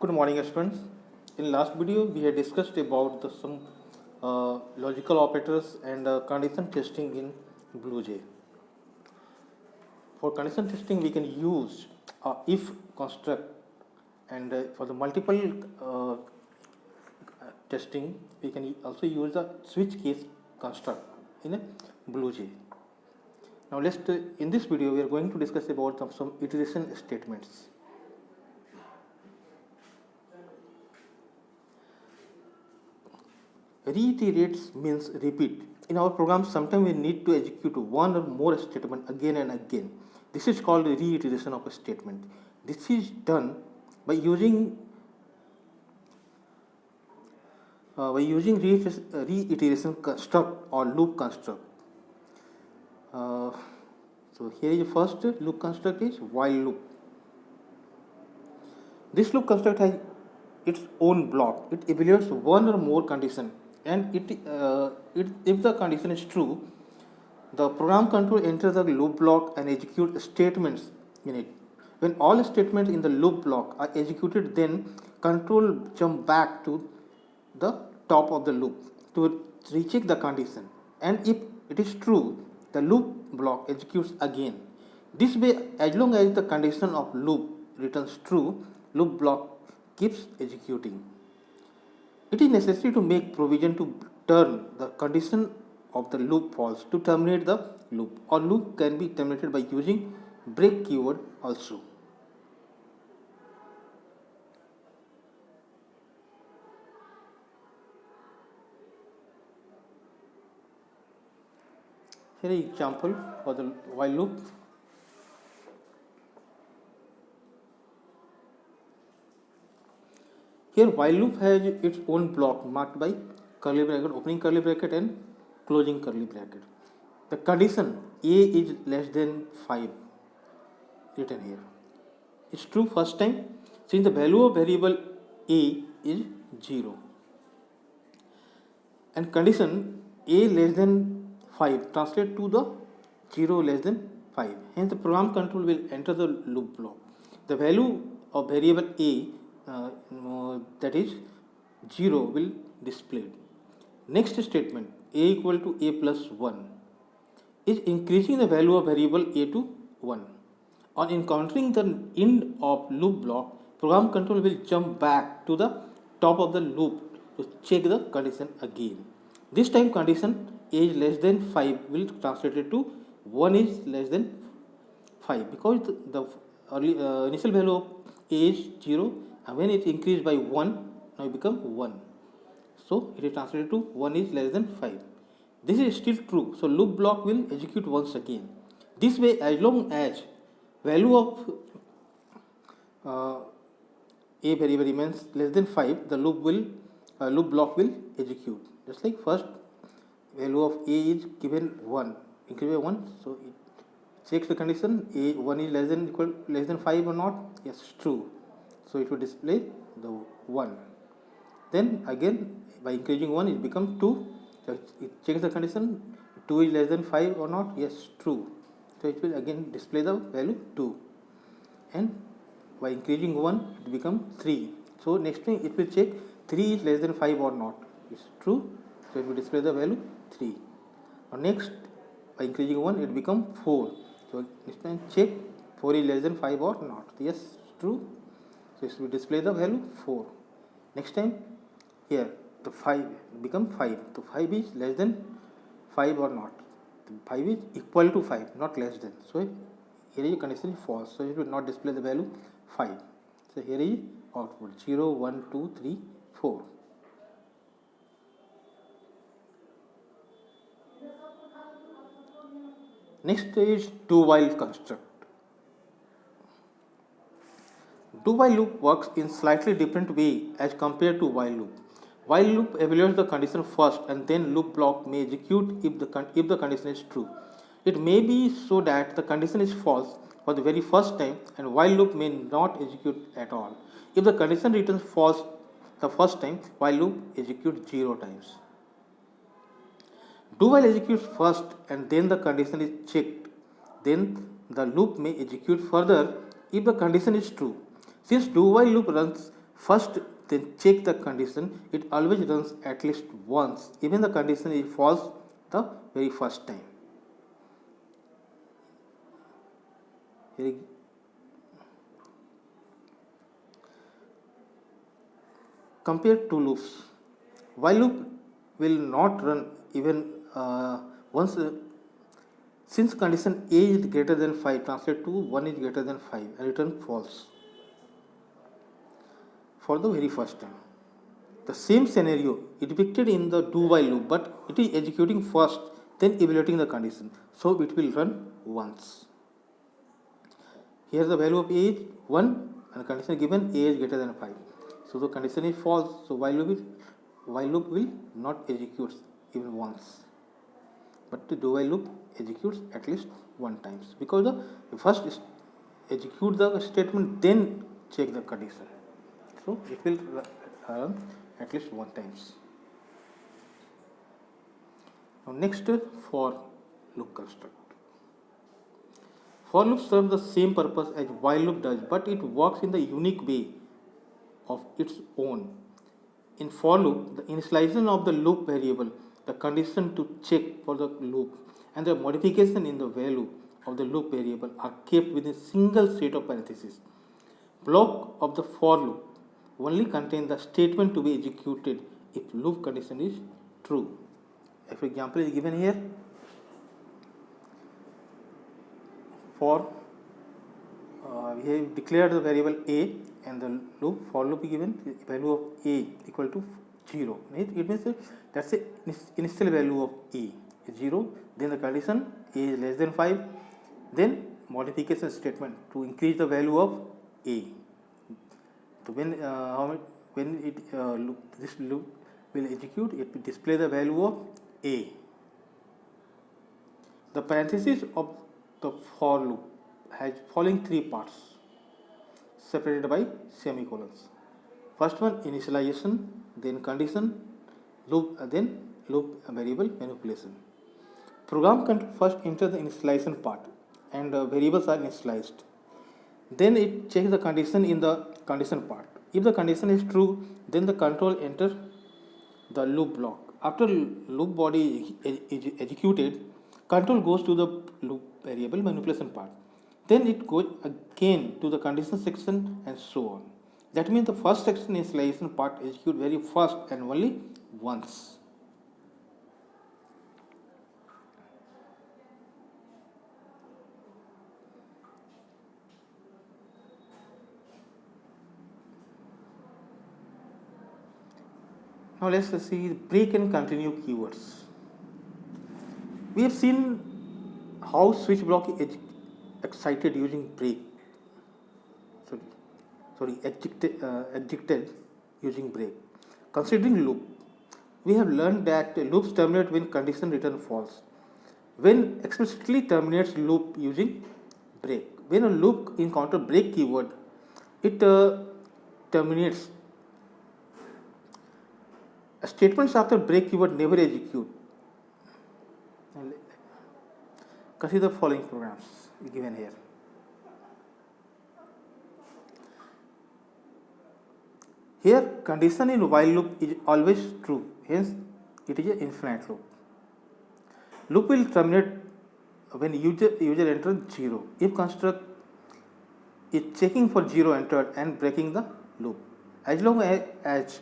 Good morning, students. In last video, we had discussed about some logical operators and condition testing in BlueJ. For condition testing, we can use if construct, and for the multiple testing, we can also use the switch case construct in a BlueJ. Now, in this video, we are going to discuss about some iteration statements. Reiterates means repeat. In our program, sometimes we need to execute one or more statement again and again. This is called reiteration of a statement. This is done by using reiteration construct or loop construct. So here is the first loop construct is while loop. This loop construct has its own block. It evaluates one or more condition, and if the condition is true, the program control enters the loop block and execute statements in it. When all statements in the loop block are executed, then control jump back to the top of the loop to recheck the condition, and if it is true, the loop block executes again. This way, as long as the condition of loop returns true, loop block keeps executing. It is necessary to make provision to turn the condition of the loop false to terminate the loop, or loop can be terminated by using break keyword also. Here is example for the while loop. Here while loop has its own block marked by curly bracket, opening curly bracket and closing curly bracket. The condition A is less than 5 written here. It's true first time since the value of variable A is 0. And condition A less than 5 translate to the 0 less than 5. Hence the program control will enter the loop block. The value of variable A that is 0 will display. Next statement A equal to A plus 1 is increasing the value of variable A to 1. On encountering the end of loop block, program control will jump back to the top of the loop to check the condition again. This time condition A is less than 5 will translate it to 1 is less than 5 because the initial value of A is 0, and when it increased by 1, now it becomes 1. So it is translated to 1 is less than 5. This is still true. So loop block will execute once again. This way, as long as value of A variable remains less than 5, the loop block will execute. Just like first value of A is given 1, increased by 1. So it checks the condition A 1 is less than 5 or not. Yes, true. So it will display the 1. Then again by increasing 1 it becomes 2. So it checks the condition 2 is less than 5 or not. Yes, true. So it will again display the value 2. And by increasing 1 it becomes 3. So next time it will check 3 is less than 5 or not. It's true. So it will display the value 3. Now next by increasing 1 it becomes 4. So next time check 4 is less than 5 or not. Yes, true. So it will display the value 4. Next time here the 5 become 5. So 5 is less than 5 or not. 5 is equal to 5, not less than. So here is condition is false. So it will not display the value 5. So here is output 0, 1, 2, 3, 4. Next is do while construct. Do while loop works in slightly different way as compared to while loop. While loop evaluates the condition first and then loop block may execute if the condition is true. It may be so that the condition is false for the very first time and while loop may not execute at all. If the condition returns false the first time, while loop executes 0 times. Do while executes first and then the condition is checked. Then the loop may execute further if the condition is true. Since do while loop runs first then check the condition, it always runs at least once, even the condition is false the very first time. Here, compare two loops. While loop will not run even once since condition A is greater than 5, translate to 1 is greater than 5 and return false for the very first time. The same scenario is depicted in the do while loop, but it is executing first, then evaluating the condition, so it will run once. Here the value of A is 1 and the condition given A is greater than 5. So the condition is false, so while loop will not execute even once, but the do while loop executes at least one times, because the first execute the statement then check the condition, so it will run at least one times. Now next, for loop construct. For loop serves the same purpose as while loop does, but it works in the unique way of its own. In for loop, the initialization of the loop variable, the condition to check for the loop, and the modification in the value of the loop variable are kept within a single set of parentheses. Block of the for loop only contain the statement to be executed if loop condition is true. For example is given here. For we have declared the variable A and the loop for loop is given value of A equal to 0. It means that's the initial value of A is 0. Then the condition A is less than 5. Then modification statement to increase the value of A. So when this loop will execute, it will display the value of A. The parenthesis of the for loop has following three parts separated by semicolons. First one initialization, then condition, loop, then loop variable manipulation. Program can first enter the initialization part and variables are initialized. Then it checks the condition in the condition part. If the condition is true, then the control enter the loop block. After loop body is executed, control goes to the loop variable manipulation part. Then it goes again to the condition section and so on. That means the first section initialization part execute very fast and only once. Now let's see break and continue keywords. We have seen how switch block is excited using break. Executed using break. Considering loop, we have learned that loops terminate when condition return false. When explicitly terminates loop using break. When a loop encounter break keyword, it terminates. Statements after break keyword never execute. Consider the following programs given here. Here condition in while loop is always true, hence it is an infinite loop. Loop will terminate when user enters 0. If construct is checking for 0 entered and breaking the loop. As long as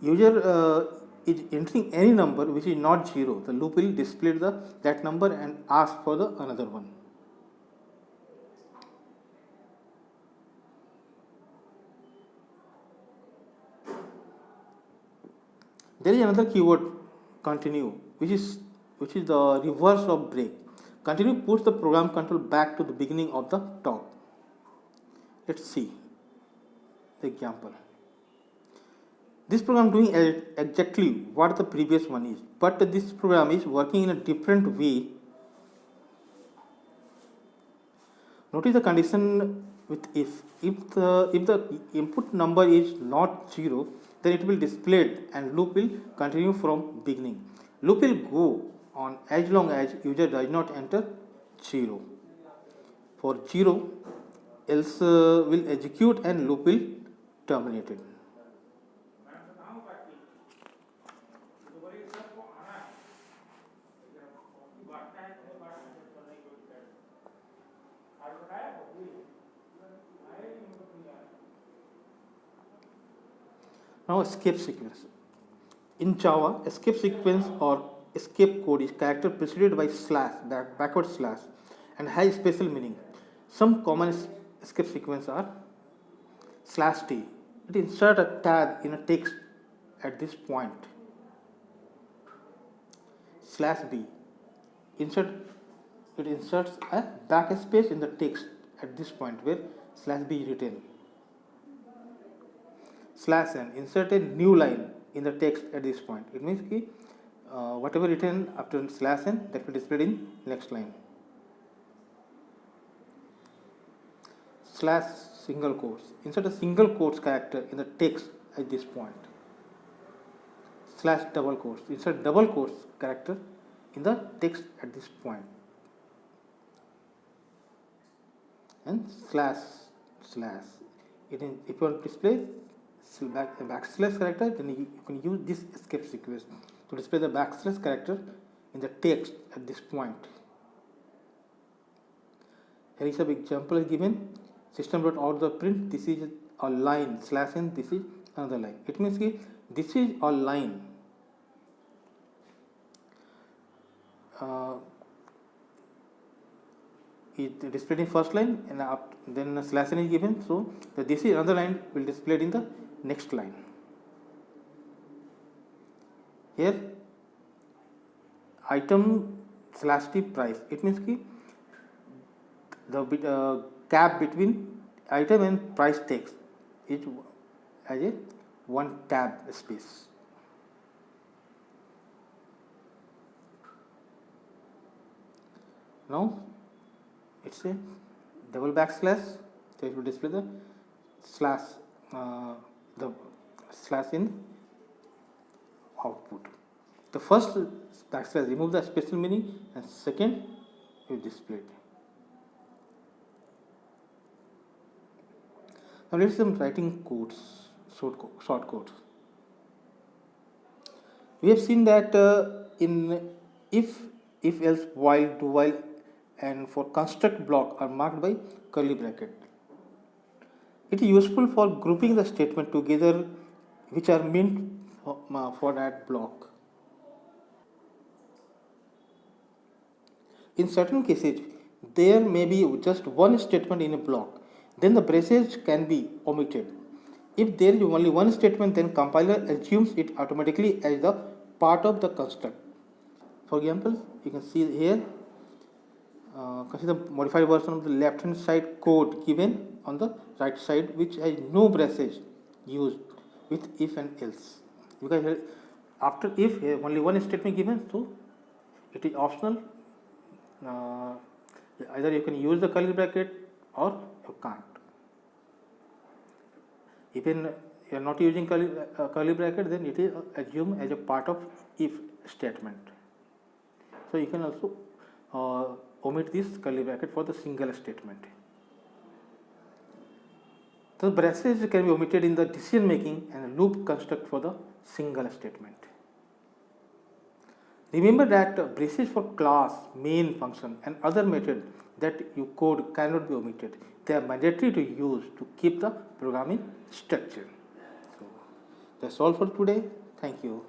user is entering any number which is not 0, the loop will display that number and ask for the another one. There is another keyword continue, which is the reverse of break. Continue puts the program control back to the beginning of the top. Let's see the example. This program doing exactly what the previous one is, but this program is working in a different way. Notice the condition with if the input number is not 0, then it will display it and loop will continue from beginning. Loop will go on as long as user does not enter 0. For 0, else will execute and loop will terminated. Now escape sequence. In Java, escape sequence or escape code is character preceded by slash, backward slash, and has special meaning. Some common escape sequences are slash t. It inserts a tab in a text at this point. Slash b. It inserts a backspace in the text at this point where slash b is written. Slash n. Insert a new line in the text at this point. It means कि whatever written after slash n, that will be displayed in next line. Slash single quotes. Insert a single quotes character in the text at this point. Slash double quotes. Insert double quotes character in the text at this point. And slash. If you want to display backslash character, then you can use this escape sequence to display the backslash character in the text at this point. Here is an example given. System.out.print, this is a line, slash n, this is another line. It means that this is a line. It displayed in first line and then slash n is given, so this is another line will displayed in the next line. Here item slash t price, it means कि the gap between item and price text is as a one tab space. Now it's a double backslash, so it will display the slash in output. The first backslash remove the special meaning, and second you display it. Now let's some writing codes, short codes. We have seen that in if else, while, do while, and for construct block are marked by curly bracket. It is useful for grouping the statement together which are meant for that block. In certain cases, there may be just one statement in a block. Then the braces can be omitted. If there is only one statement, then compiler assumes it automatically as the part of the construct. For example, you can see here, consider the modified version of the left hand side code given on the right side, which has no braces used with if and else. Because after if, only one statement given, so it is optional. Either you can use the curly bracket or you can't. Even you are not using curly bracket, then it is assumed as a part of if statement. So you can also omit this curly bracket for the single statement. The braces can be omitted in the decision making and loop construct for the single statement. Remember that braces for class, main function and other methods that you code cannot be omitted. They are mandatory to use to keep the programming structure. So that's all for today. Thank you.